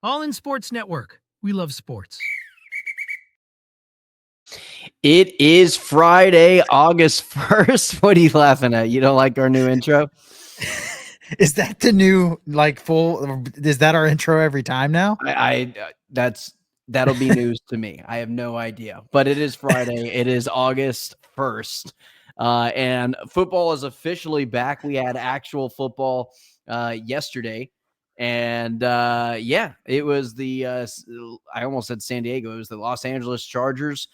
All in Sports Network. We love sports. It is Friday, August 1st. What are you laughing at? You don't like our new intro? Is that the new is that our intro every time now? That'll be news to me. I have no idea, but it is Friday. It is August 1st. And football is officially back. We had actual football yesterday. And it was I almost said San Diego. It was the Los Angeles Chargers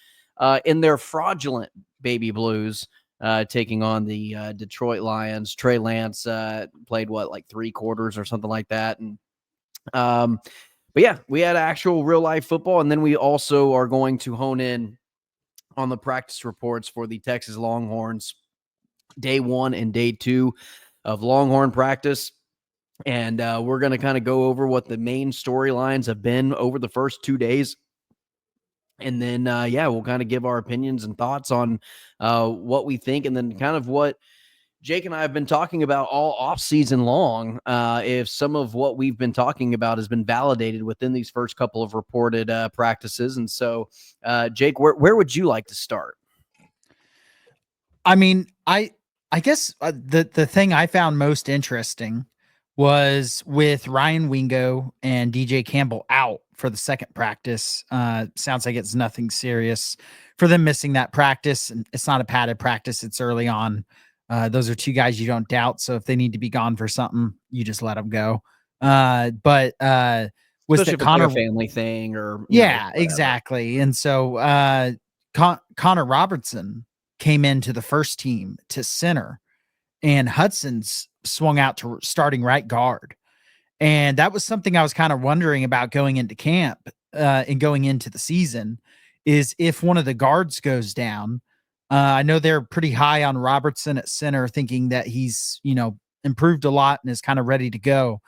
in their fraudulent baby blues, taking on the Detroit Lions. Trey Lance played like 3 quarters or something like that. And but yeah, we had actual real life football. And then we also are going to hone in on the practice reports for the Texas Longhorns, day 1 and day 2 of Longhorn practice. And we're going to kind of go over what the main storylines have been over the first 2 days. And then, we'll kind of give our opinions and thoughts on what we think, and then kind of what Jake and I have been talking about all off season long. If some of what we've been talking about has been validated within these first couple of reported practices. And so, Jake, where would you like to start? I mean, I guess the thing I found most interesting was with Ryan Wingo and DJ Campbell out for the second practice. Sounds like it's nothing serious for them missing that practice. And it's not a padded practice. It's early on. Those are 2 guys you don't doubt. So if they need to be gone for something, you just let them go. Was Especially the Connor family thing or exactly. And so Connor Robertson came into the first team to center, and Hudson's swung out to starting right guard. And that was something I was kind of wondering about going into camp and going into the season, is if one of the guards goes down. I know they're pretty high on Robertson at center, thinking that he's, improved a lot and is kind of ready to go.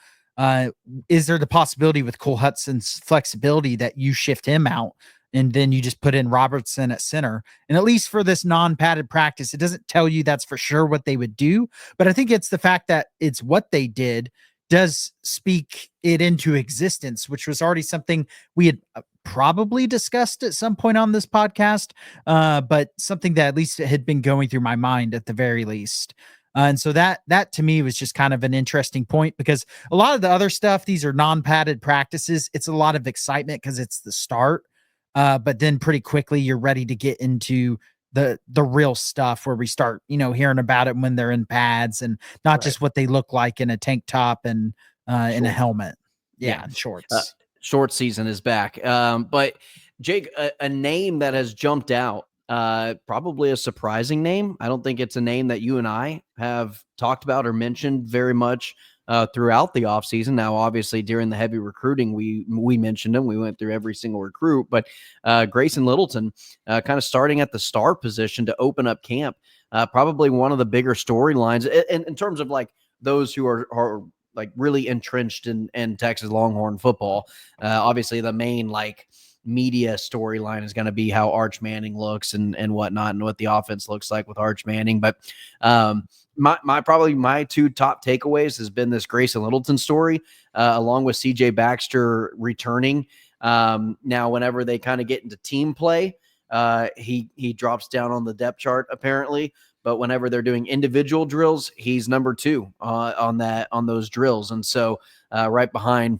Is there the possibility with Cole Hudson's flexibility that you shift him out and then you just put in Robertson at center? And at least for this non-padded practice, it doesn't tell you that's for sure what they would do, but I think it's the fact that it's what they did does speak it into existence, which was already something we had probably discussed at some point on this podcast, but something that at least had been going through my mind at the very least. And so that to me was just kind of an interesting point, because a lot of the other stuff, these are non-padded practices. It's a lot of excitement because it's the start. But then pretty quickly you're ready to get into the real stuff where we start, hearing about it when they're in pads and not just what they look like in a tank top and in a helmet. Yeah. Shorts. Short season is back. But Jake, a name that has jumped out, probably a surprising name. I don't think it's a name that you and I have talked about or mentioned very much throughout the offseason. Now, obviously, during the heavy recruiting, we mentioned him. We went through every single recruit, but Grayson Littleton kind of starting at the star position to open up camp, probably one of the bigger storylines in terms of like those who are like really entrenched in Texas Longhorn football. Obviously, the main like media storyline is going to be how Arch Manning looks and whatnot, and what the offense looks like with Arch Manning. But my 2 top takeaways has been this Grayson Littleton story, along with CJ Baxter returning. Now, whenever they kind of get into team play, he drops down on the depth chart apparently. But whenever they're doing individual drills, he's number 2 on those drills. And so right behind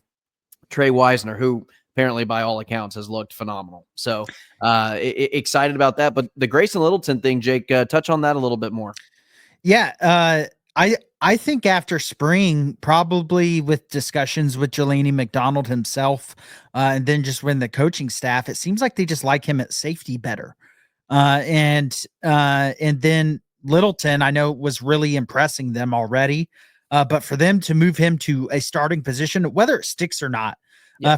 Trey Wisner, who apparently by all accounts has looked phenomenal. So excited about that. But the Grayson Littleton thing, Jake, touch on that a little bit more. Yeah. I think after spring, probably with discussions with Jelani McDonald himself, and then just when the coaching staff, it seems like they just like him at safety better. And then Littleton, I know, was really impressing them already. But for them to move him to a starting position, whether it sticks or not,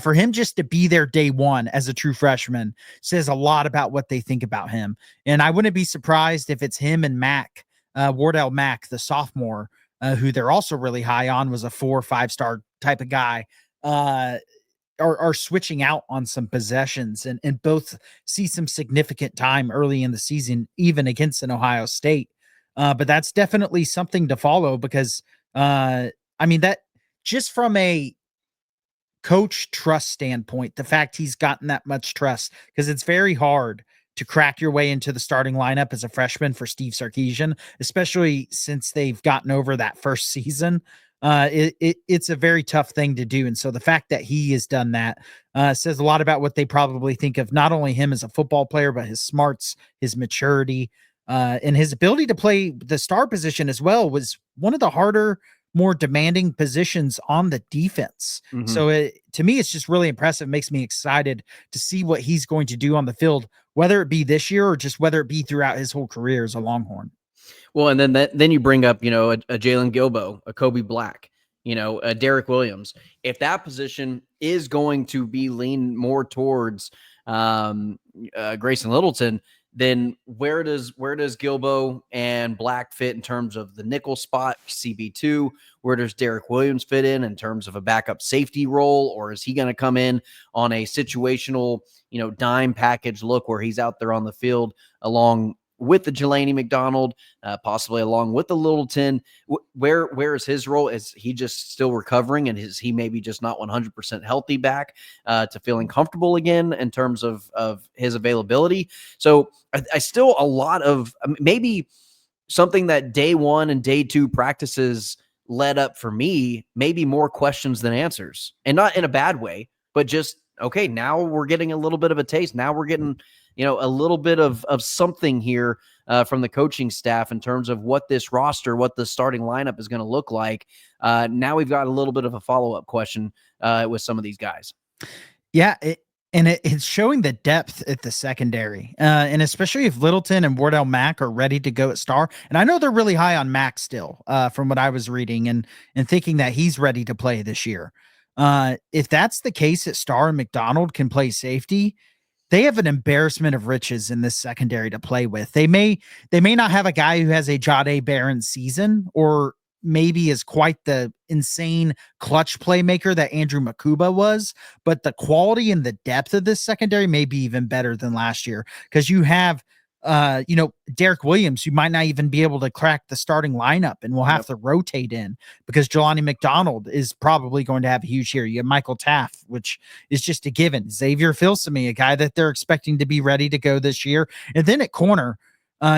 for him just to be there day 1 as a true freshman says a lot about what they think about him. And I wouldn't be surprised if it's him and Mack, Wardell Mack, the sophomore, who they're also really high on, was a 4 or 5-star type of guy, are switching out on some possessions and both see some significant time early in the season, even against an Ohio State. But that's definitely something to follow, because that just from a coach trust standpoint, the fact he's gotten that much trust, because it's very hard to crack your way into the starting lineup as a freshman for Steve Sarkisian, especially since they've gotten over that first season. It's a very tough thing to do. And so the fact that he has done that says a lot about what they probably think of not only him as a football player, but his smarts, his maturity, and his ability to play the star position as well was one of the harder, more demanding positions on the defense. Mhm. So to me, it's just really impressive. It makes me excited to see what he's going to do on the field, whether it be this year or just whether it be throughout his whole career as a Longhorn. Well, and then you bring up, a Jalen Gilbo, a Kobe Black, a Derek Williams. If that position is going to be leaned more towards Grayson Littleton, then where does Gilbo and Black fit in terms of the nickel spot, CB2? Where does Derek Williams fit in terms of a backup safety role? Or is he going to come in on a situational, dime package look where he's out there on the field along with the Jelani McDonald, possibly along with the Littleton? Where is his role? Is he just still recovering, and is he maybe just not 100% healthy back to feeling comfortable again in terms of his availability? So I still a lot of maybe something that day one and day two practices led up for me, maybe more questions than answers, and not in a bad way, but just, okay, now we're getting a little bit of a taste. Now we're getting, a little bit of something here from the coaching staff in terms of what this roster, what the starting lineup is going to look like. Now we've got a little bit of a follow-up question with some of these guys. Yeah, it's showing the depth at the secondary, and especially if Littleton and Wardell Mack are ready to go at star. And I know they're really high on Mack still, from what I was reading and thinking that he's ready to play this year. If that's the case at star and McDonald can play safety, they have an embarrassment of riches in this secondary to play with. They may not have a guy who has a Jahdae Barron season, or maybe is quite the insane clutch playmaker that Andrew Makuba was, but the quality and the depth of this secondary may be even better than last year, because you have Derek Williams, who might not even be able to crack the starting lineup and will have to rotate in because Jelani McDonald is probably going to have a huge year. You have Michael Taff, which is just a given. Xavier Filsamy, a guy that they're expecting to be ready to go this year. And then at corner,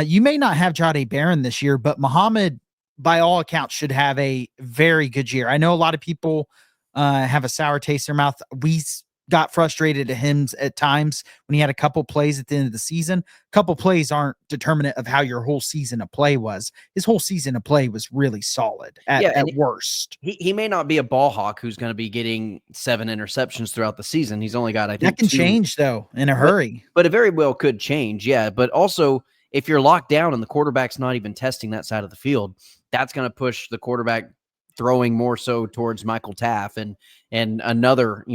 you may not have Jahdae Barron this year, but Muhammad, by all accounts, should have a very good year. I know a lot of people have a sour taste in their mouth. We got frustrated at him at times when he had a couple plays at the end of the season. A couple plays aren't determinant of how your whole season of play was. His whole season of play was really solid at worst. He may not be a ball hawk who's going to be getting 7 interceptions throughout the season. He's only got, I think, that can 2. change though in a hurry. But it very well could change. Yeah. But also, if you're locked down and the quarterback's not even testing that side of the field, that's going to push the quarterback throwing more so towards Michael Taff and another,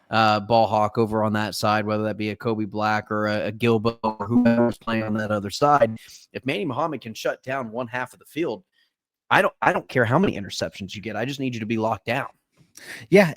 ball hawk over on that side, whether that be a Kobe Black or a Gilbo or whoever's playing on that other side. If Manny Muhammad can shut down one half of the field, I don't care how many interceptions you get. I just need you to be locked down. Yeah,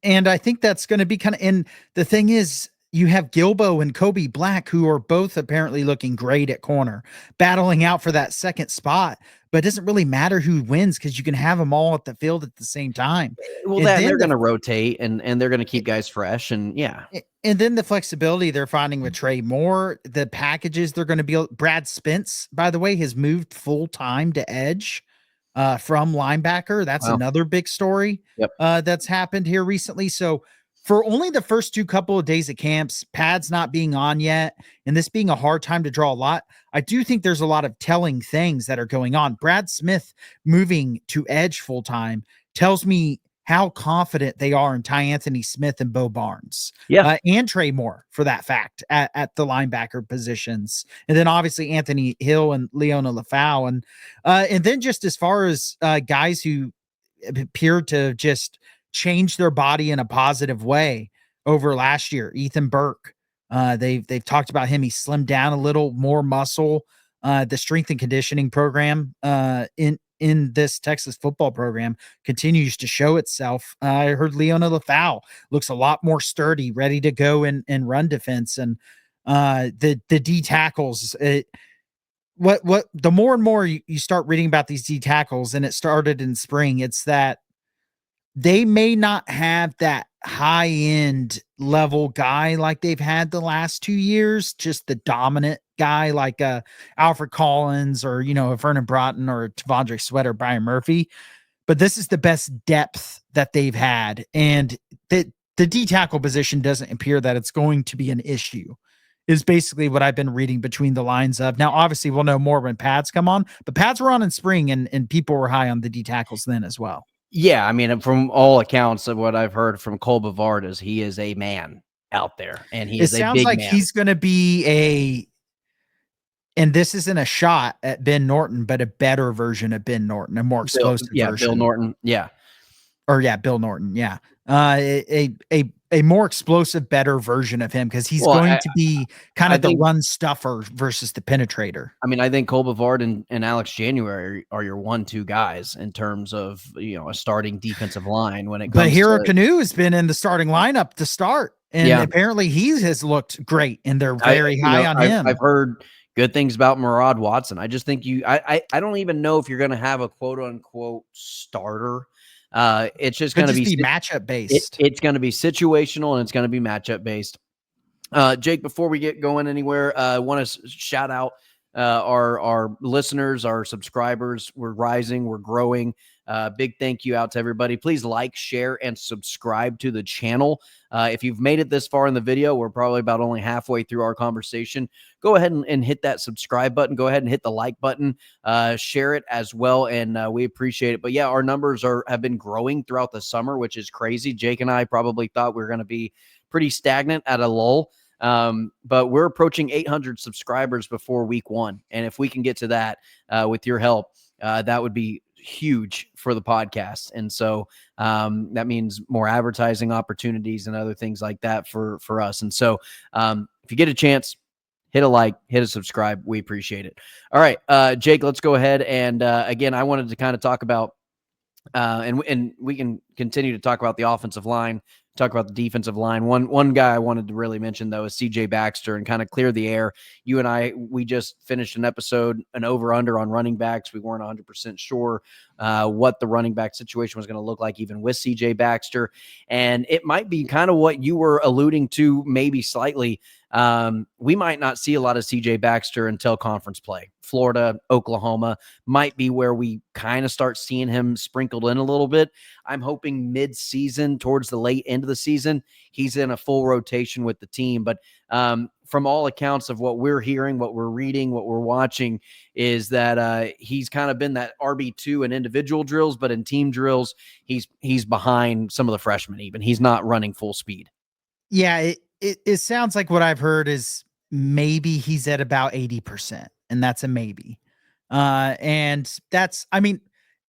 and I think that's going to be kind of. And the thing is, you have Gilbo and Kobe Black, who are both apparently looking great at corner, battling out for that second spot. But it doesn't really matter who wins because you can have them all at the field at the same time. Well, they're going to rotate and they're going to keep guys fresh. And yeah. And then the flexibility they're finding with Trey Moore, the packages they're going to be. Brad Spence, by the way, has moved full time to edge from linebacker. That's another big story that's happened here recently. So for only the first couple of days of camps, pads not being on yet, and this being a hard time to draw a lot, I do think there's a lot of telling things that are going on. Brad Smith moving to edge full time tells me how confident they are in Ty Anthony Smith and Bo Barnes, and Trey Moore for that fact at the linebacker positions. And then obviously Anthony Hill and Leona Lafau. And then just as far as guys who appear to just change their body in a positive way over last year. Ethan Burke, they've talked about him. He slimmed down a little, more muscle. The strength and conditioning program in this Texas football program continues to show itself. I heard Leona Lafau looks a lot more sturdy, ready to go and run defense. And the D tackles, what the more and more you start reading about these D tackles, and it started in spring, it's that they may not have that high-end level guy like they've had the last 2 years, just the dominant guy like Alfred Collins or, a Vernon Broughton or Tavondre Sweat or Brian Murphy. But this is the best depth that they've had. And the D tackle position doesn't appear that it's going to be an issue, is basically what I've been reading between the lines of. Now, obviously, we'll know more when pads come on, but pads were on in spring and people were high on the D tackles then as well. Yeah, I mean, from all accounts of what I've heard from Cole Bavard is he is a man out there, and he It is a sounds big like man. he's going to be and this isn't a shot at Ben Norton, but a better version of Ben Norton, a more explosive version. Bill Norton. Yeah. Bill Norton. Yeah. A more explosive, better version of him, because he's going to be kind of the run stuffer versus the penetrator. I mean, I think Cole Bavard and Alex January are your 1-2 guys in terms of, a starting defensive line when it comes But Hero Canoe has been in the starting lineup to start, and apparently he has looked great, and they're very high on him. I've heard good things about Murad Watson. I just think I don't even know if you're going to have a quote unquote starter. It's just going to be matchup based. It's going to be situational, and it's going to be matchup based. Jake, before we get going anywhere, I want to shout out our listeners, our subscribers. We're rising, we're growing. Big thank you out to everybody. Please like, share, and subscribe to the channel. If you've made it this far in the video, we're probably about only halfway through our conversation. Go ahead and hit that subscribe button. Go ahead and hit the like button. Share it as well, and we appreciate it. But yeah, our numbers have been growing throughout the summer, which is crazy. Jake and I probably thought we were going to be pretty stagnant at a lull. But we're approaching 800 subscribers before week 1. And if we can get to that with your help, that would be huge for the podcast. And so that means more advertising opportunities and other things like that for us. And so if you get a chance, hit a like, hit a subscribe. We appreciate it. All right, Jake, let's go ahead. And again, I wanted to kind of talk about and we can continue to talk about the offensive line, talk about the defensive line. One guy I wanted to really mention, though, is CJ Baxter, and kind of clear the air. You and I, we just finished an episode, an over-under on running backs. We weren't 100% sure what the running back situation was going to look like, even with CJ Baxter. And it might be kind of what you were alluding to, maybe slightly. We might not see a lot of CJ Baxter until conference play. Florida, Oklahoma might be where we kind of start seeing him sprinkled in a little bit. I'm hoping mid-season, towards the late end of the season, he's in a full rotation with the team. But from all accounts of what we're hearing, what we're reading, what we're watching, is that he's kind of been that RB2 in individual drills, but in team drills, he's behind some of the freshmen even. He's not running full speed. Yeah, it sounds like what I've heard is maybe he's at about 80%, and that's a maybe. And that's, I mean,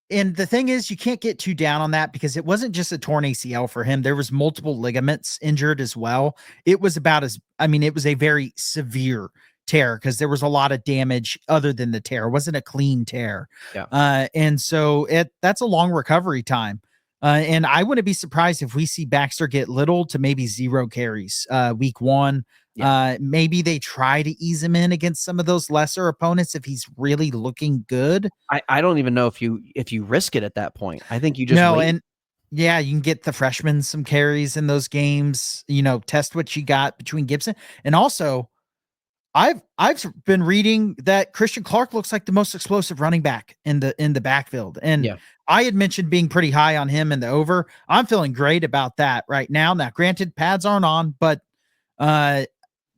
and the thing is, you can't get too down on that, because it wasn't just a torn ACL for him. There was multiple ligaments injured as well. It was it was a very severe tear, because there was a lot of damage other than the tear. It wasn't a clean tear. Yeah. And so that's a long recovery time. And I wouldn't be surprised if we see Baxter get little to maybe 0 carries week 1. Yeah. Maybe they try to ease him in against some of those lesser opponents if he's really looking good. I don't even know if you risk it at that point. I think you just wait. And yeah, you can get the freshmen some carries in those games, test what you got between Gibson. And also, I've been reading that Christian Clark looks like the most explosive running back in the backfield. And I had mentioned being pretty high on him in the over. I'm feeling great about that right now. Now, granted, pads aren't on, but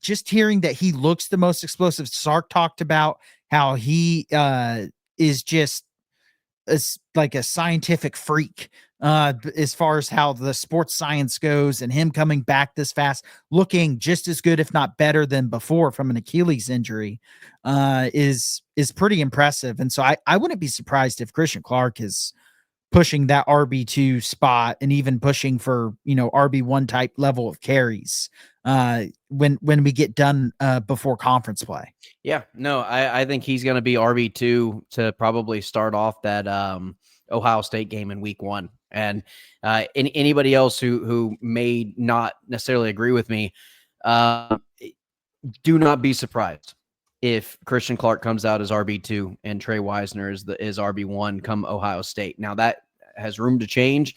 just hearing that he looks the most explosive. Sark talked about how he is just like a scientific freak as far as how the sports science goes, and him coming back this fast, looking just as good, if not better than before from an Achilles injury, is pretty impressive. And so I wouldn't be surprised if Christian Clark is pushing that RB2 spot and even pushing for, RB1 type level of carries when we get done before conference play. Yeah, no, I think he's going to be RB2 to probably start off that Ohio State game in week 1. And anybody else who may not necessarily agree with me, do not be surprised if Christian Clark comes out as RB2 and Trey Wisner is RB1 come Ohio State. Now that has room to change,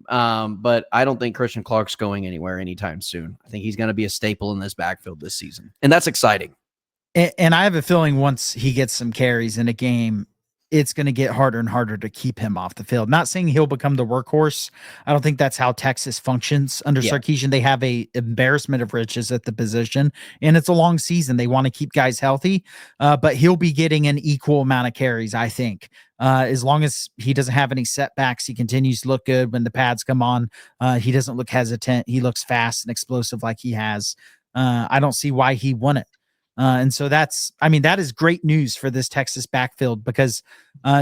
But I don't think Christian Clark's going anywhere anytime soon. I think he's going to be a staple in this backfield this season, and that's exciting. And I have a feeling once he gets some carries in a game, it's going to get harder and harder to keep him off the field. Not saying he'll become the workhorse. I don't think that's how Texas functions under Sarkisian. They have a embarrassment of riches at the position, and it's a long season. They want to keep guys healthy, but he'll be getting an equal amount of carries, I think. As long as he doesn't have any setbacks, he continues to look good when the pads come on. He doesn't look hesitant. He looks fast and explosive like he has. I don't see why he wouldn't. And so that is great news for this Texas backfield because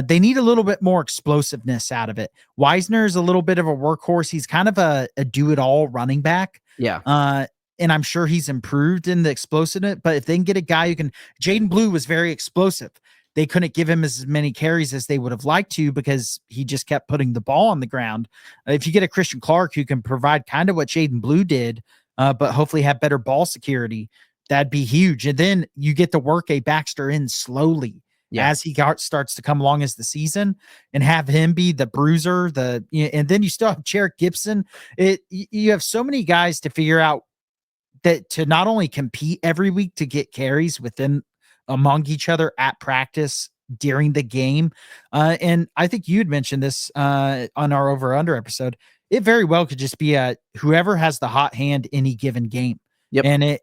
they need a little bit more explosiveness out of it. Wisner is a little bit of a workhorse. He's kind of a do-it-all running back. Yeah. And I'm sure he's improved in the explosiveness, but if they can get a guy who can, Jaden Blue was very explosive. They couldn't give him as many carries as they would have liked to because he just kept putting the ball on the ground. If you get a Christian Clark who can provide kind of what Jaden Blue did, but hopefully have better ball security, that'd be huge. And then you get to work a Baxter in slowly as he starts to come along as the season and have him be the bruiser, and then you still have Jarek Gibson. You have so many guys to figure out that to not only compete every week to get carries among each other at practice during the game. And I think you'd mentioned this on our over under episode. It very well could just be whoever has the hot hand any given game. Yep. And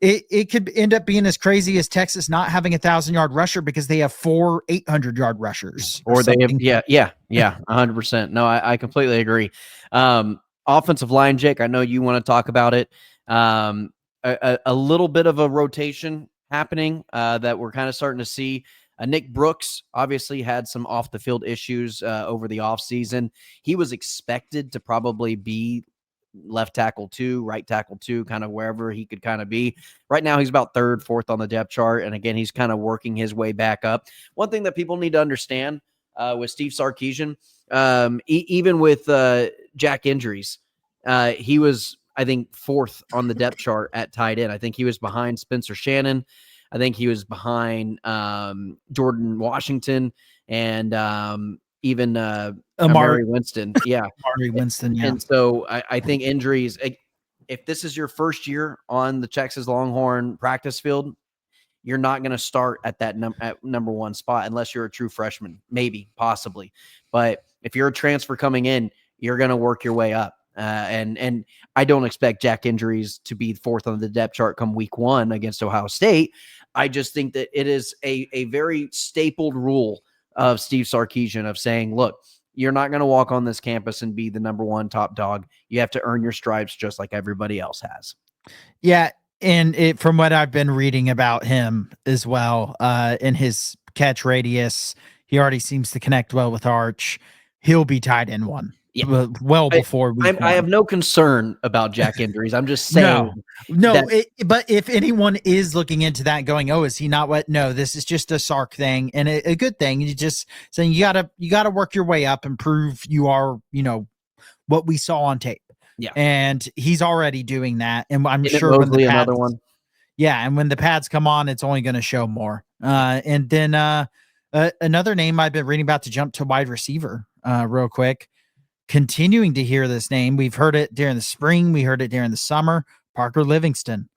it could end up being as crazy as Texas not having 1,000-yard rusher because they have 4 800-yard rushers. Or they have, 100%. No, I completely agree. Offensive line, Jake, I know you want to talk about it. A little bit of a rotation happening that we're kind of starting to see. Nick Brooks obviously had some off-the-field issues over the offseason. He was expected to probably be left tackle 2, right tackle 2, kind of wherever he could kind of be. Right now, he's about 3rd, 4th on the depth chart. And again, he's kind of working his way back up. One thing that people need to understand with Steve Sarkisian, even with Jack injuries, he was, I think, 4th on the depth chart at tight end. I think he was behind Spencer Shannon. I think he was behind Jordan Washington and even Amari Winston. Yeah. Amari Winston, yeah. And so I think injuries, if this is your first year on the Texas Longhorn practice field, you're not going to start at that number 1 spot unless you're a true freshman, maybe, possibly. But if you're a transfer coming in, you're going to work your way up. And I don't expect Jack injuries to be 4th on the depth chart come week 1 against Ohio State. I just think that it is a very stapled rule of Steve Sarkisian of saying, look, you're not going to walk on this campus and be the number 1 top dog. You have to earn your stripes just like everybody else has. Yeah. And from what I've been reading about him as well, in his catch radius, he already seems to connect well with Arch. He'll be tight end 1. Yeah. Well before I have no concern about Jack injuries. I'm just saying. But if anyone is looking into that going, oh, is he not what? No, this is just a Sark thing and a good thing. You just saying you gotta work your way up and prove you are, what we saw on tape. Yeah. And he's already doing that. And I'm Isn't sure Mosley another one. Yeah, and when the pads come on, it's only going to show more. And then another name I've been reading about to jump to wide receiver real quick. Continuing to hear this name. We've heard it during the spring. We heard it during the summer. Parker Livingston.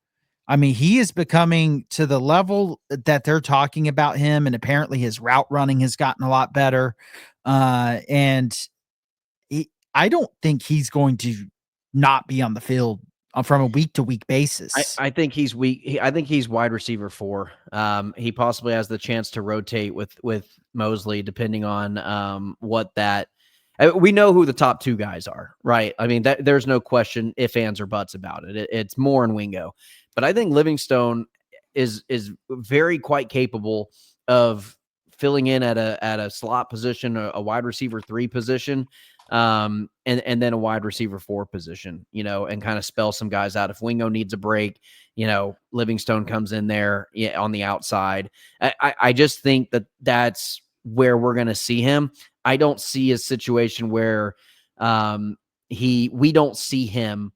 I mean, he is becoming to the level that they're talking about him, and apparently his route running has gotten a lot better. And I don't think he's going to not be on the field from a week-to-week basis. I think he's weak. I think he's wide receiver 4. He possibly has the chance to rotate with Mosley, depending on what that. We know who the top 2 guys are, right? I mean, there's no question, ifs, ands, or buts about it. It's Moore and Wingo. But I think Livingstone is very quite capable of filling in at a slot position, a wide receiver 3 position, and then a wide receiver 4 position, and kind of spell some guys out. If Wingo needs a break, Livingstone comes in there on the outside. I just think that's where we're going to see him. I don't see a situation where we don't see him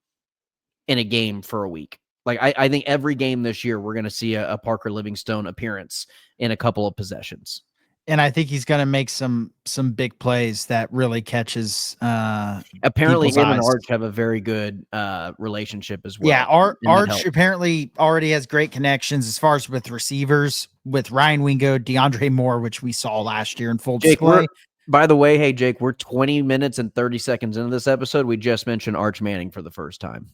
in a game for a week. Like I think every game this year, we're going to see a Parker Livingstone appearance in a couple of possessions. And I think he's going to make some big plays that really catches Apparently, people's him and eyes. Arch have a very good relationship as well. Yeah, and that Arch helps. apparently already has great connections as far as with receivers with Ryan Wingo, DeAndre Moore, which we saw last year in full Jake, display. by the way, hey Jake, we're 20 minutes and 30 seconds into this episode. We just mentioned Arch Manning for the first time.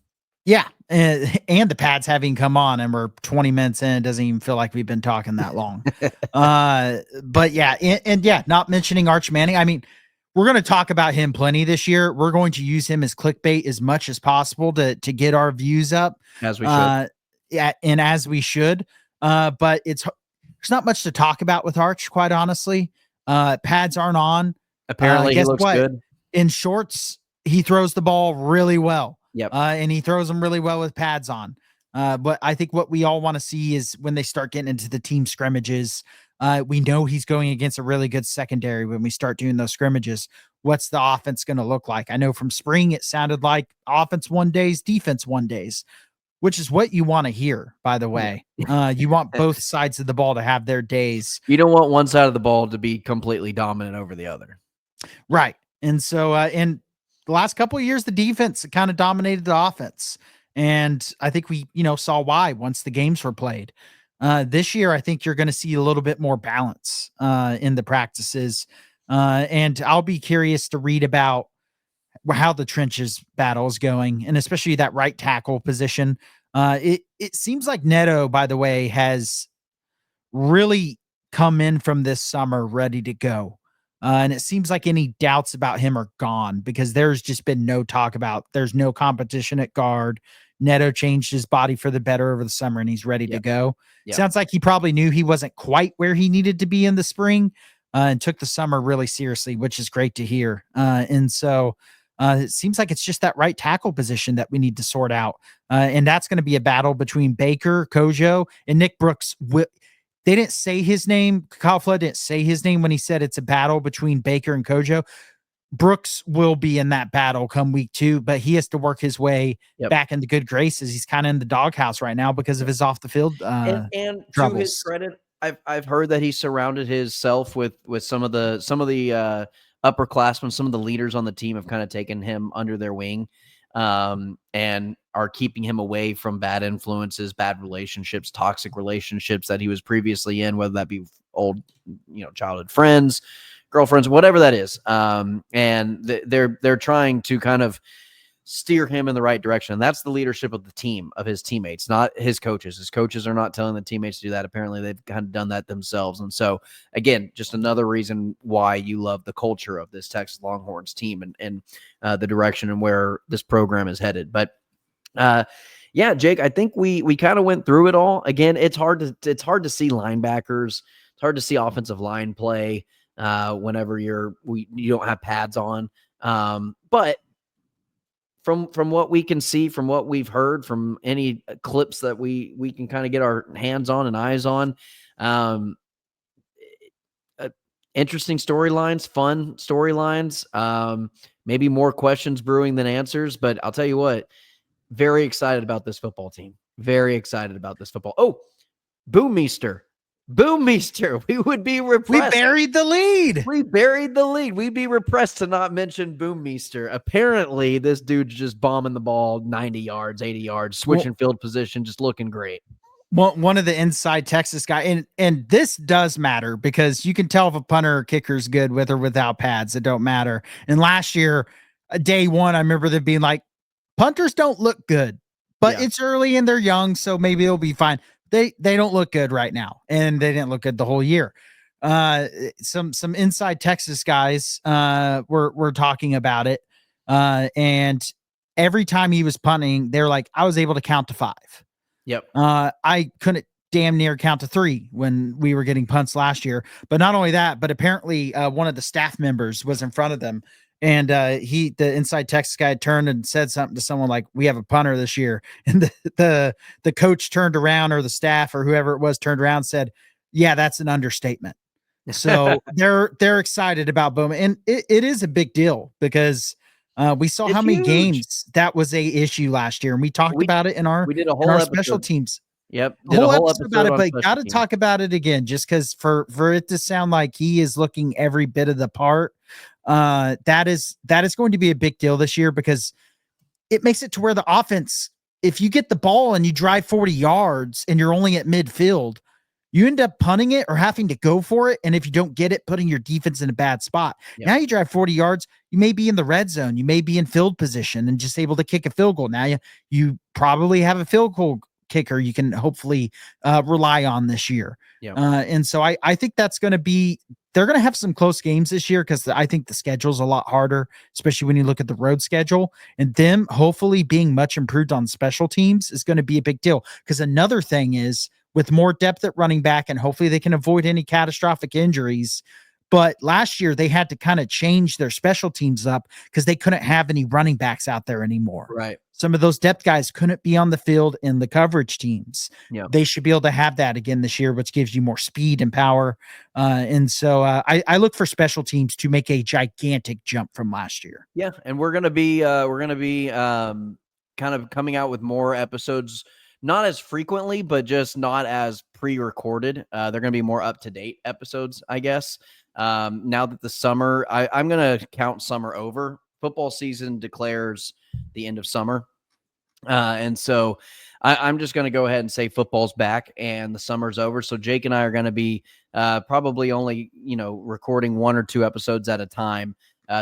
Yeah, and the pads having come on, and we're 20 minutes in. It doesn't even feel like we've been talking that long. But yeah, and yeah, not mentioning Arch Manning. I mean, we're going to talk about him plenty this year. We're going to use him as clickbait as much as possible to get our views up, As we should. Yeah, and as we should. But there's not much to talk about with Arch, quite honestly. Pads aren't on. Apparently, he guess looks what? good. In shorts, he throws the ball really well. Yep. And he throws them really well with pads on. But I think what we all want to see is when they start getting into the team scrimmages, we know he's going against a really good secondary when we start doing those scrimmages. What's the offense going to look like? I know from spring it sounded like offense one days, defense one days, which is what you want to hear, by the way. You want both sides of the ball to have their days. You don't want one side of the ball to be completely dominant over the other. Right. And so, in the last couple of years, the defense kind of dominated the offense. And I think we, saw why once the games were played. This year, I think you're going to see a little bit more balance in the practices. And I'll be curious to read about how the trenches battle is going, and especially that right tackle position. It seems like Neto, by the way, has really come in from this summer ready to go. And it seems like any doubts about him are gone because there's just been no talk about there's no competition at guard. Neto changed his body for the better over the summer and he's ready to go. Sounds like he probably knew he wasn't quite where he needed to be in the spring and took the summer really seriously, which is great to hear. And so it seems like it's just that right tackle position that we need to sort out. And that's going to be a battle between Baker, Kojo, and Nick Brooks. They didn't say his name. Kyle Flood didn't say his name when he said it's a battle between Baker and Kojo. Brooks will be in that battle come week 2, but he has to work his way back into good graces. He's kind of in the doghouse right now because of his off the field and to his credit, I've heard that he surrounded himself with some of the upperclassmen, some of the leaders on the team have kind of taken him under their wing, and are keeping him away from bad influences, bad relationships, toxic relationships that he was previously in, whether that be old, childhood friends, girlfriends, whatever that is. And they're trying to kind of steer him in the right direction. And that's the leadership of the team, of his teammates, not his coaches. His coaches are not telling the teammates to do that. Apparently they've kind of done that themselves. And so again, just another reason why you love the culture of this Texas Longhorns team and the direction and where this program is headed. But yeah, Jake, I think we kind of went through it all. Again, it's hard to see linebackers. It's hard to see offensive line play whenever you don't have pads on. But from what we can see, from what we've heard, from any clips that we can kind of get our hands on and eyes on, interesting storylines, fun storylines, maybe more questions brewing than answers. But I'll tell you what, very excited about this football team. Very excited about this football. Oh, Boommeester. We would be repressed. We buried the lead. We'd be repressed to not mention Boommeester. Apparently, this dude's just bombing the ball 90 yards, 80 yards, switching field position, just looking great. One of the inside Texas guy, and this does matter because you can tell if a punter or kicker is good with or without pads. It don't matter. And last year, day one, I remember them being like, punters don't look good, but it's early and they're young, so maybe it'll be fine. They don't look good right now, and they didn't look good the whole year. Some inside Texas guys were talking about it, and every time he was punting, they're like, I was able to count to 5. Yep. I couldn't damn near count to 3 when we were getting punts last year. But not only that, but apparently one of the staff members was in front of them. And the inside Texas guy turned and said something to someone like, we have a punter this year. And the coach turned around, or the staff or whoever it was turned around and said, yeah, that's an understatement. So they're excited about Bowman. And it is a big deal because we saw how many games that was a issue last year. And we talked about it in our we did a whole special teams. Yep. A Did a whole whole episode about episode it, on but special got to teams. talk about it again, just because for it to sound like he is looking every bit of the part. That is going to be a big deal this year, because it makes it to where the offense, if you get the ball and you drive 40 yards and you're only at midfield, you end up punting it or having to go for it. And if you don't get it, putting your defense in a bad spot. Yep. Now you drive 40 yards, you may be in the red zone, you may be in field position and just able to kick a field goal. Now you probably have a field goal kicker you can hopefully rely on this year. Yep. And so I think that's going to be, they're going to have some close games this year, because I think the schedule's a lot harder, especially when you look at the road schedule. And them hopefully being much improved on special teams is going to be a big deal. Because another thing is, with more depth at running back, and hopefully they can avoid any catastrophic injuries. But last year they had to kind of change their special teams up because they couldn't have any running backs out there anymore. Right. Some of those depth guys couldn't be on the field in the coverage teams. Yeah. They should be able to have that again this year, which gives you more speed and power. And so I look for special teams to make a gigantic jump from last year. Yeah, and we're gonna be kind of coming out with more episodes, not as frequently, but just not as pre-recorded. They're gonna be more up-to-date episodes, I guess. Now that the summer, I'm gonna count summer over. Football season declares the end of summer. And so I'm just going to go ahead and say football's back and the summer's over. So Jake and I are going to be probably only, recording 1 or 2 episodes at a time,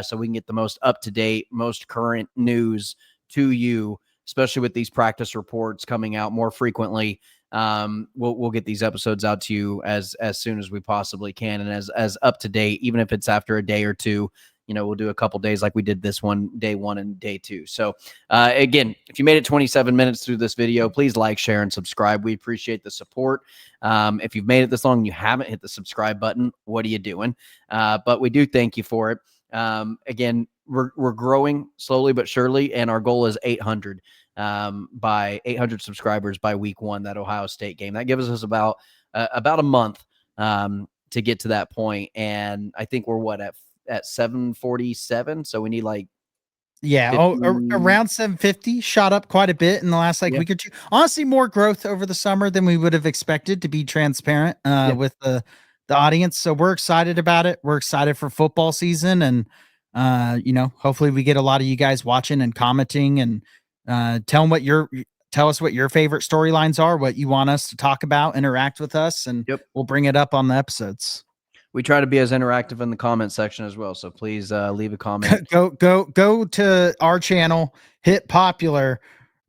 so we can get the most up-to-date, most current news to you, especially with these practice reports coming out more frequently. We'll get these episodes out to you as soon as we possibly can, and as up-to-date, even if it's after a day or two. We'll do a couple days like we did this one, day 1 and day 2. So again, if you made it 27 minutes through this video, please like, share, and subscribe. We appreciate the support. If you've made it this long and you haven't hit the subscribe button, what are you doing? But we do thank you for it. Again, we're growing slowly but surely, and our goal is 800 by 800 subscribers by week 1, that Ohio State game. That gives us about a month to get to that point. And I think we're at 747. So we need like, around 750, shot up quite a bit in the last week or two. Honestly, more growth over the summer than we would have expected, to be transparent with the audience. So we're excited about it. We're excited for football season, and hopefully we get a lot of you guys watching and commenting, and tell us what your favorite storylines are, what you want us to talk about, interact with us, and we'll bring it up on the episodes. We try to be as interactive in the comment section as well. So please leave a comment. Go to our channel, hit popular,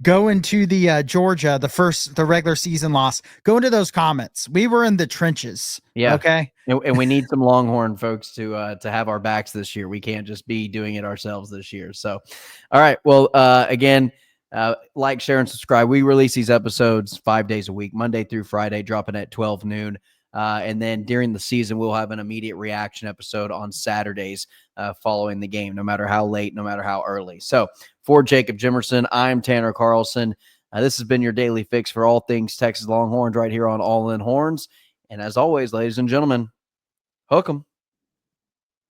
go into the Georgia, the regular season loss. Go into those comments. We were in the trenches. Yeah. Okay. And we need some Longhorn folks to have our backs this year. We can't just be doing it ourselves this year. So, all right. Well, again, like, share, and subscribe. We release these episodes 5 days a week, Monday through Friday, dropping at 12 noon. And then during the season, we'll have an immediate reaction episode on Saturdays following the game, no matter how late, no matter how early. So for Jacob Jimerson, I'm Tanner Carlson. This has been your daily fix for all things Texas Longhorns right here on All In Horns. And as always, ladies and gentlemen, hook 'em.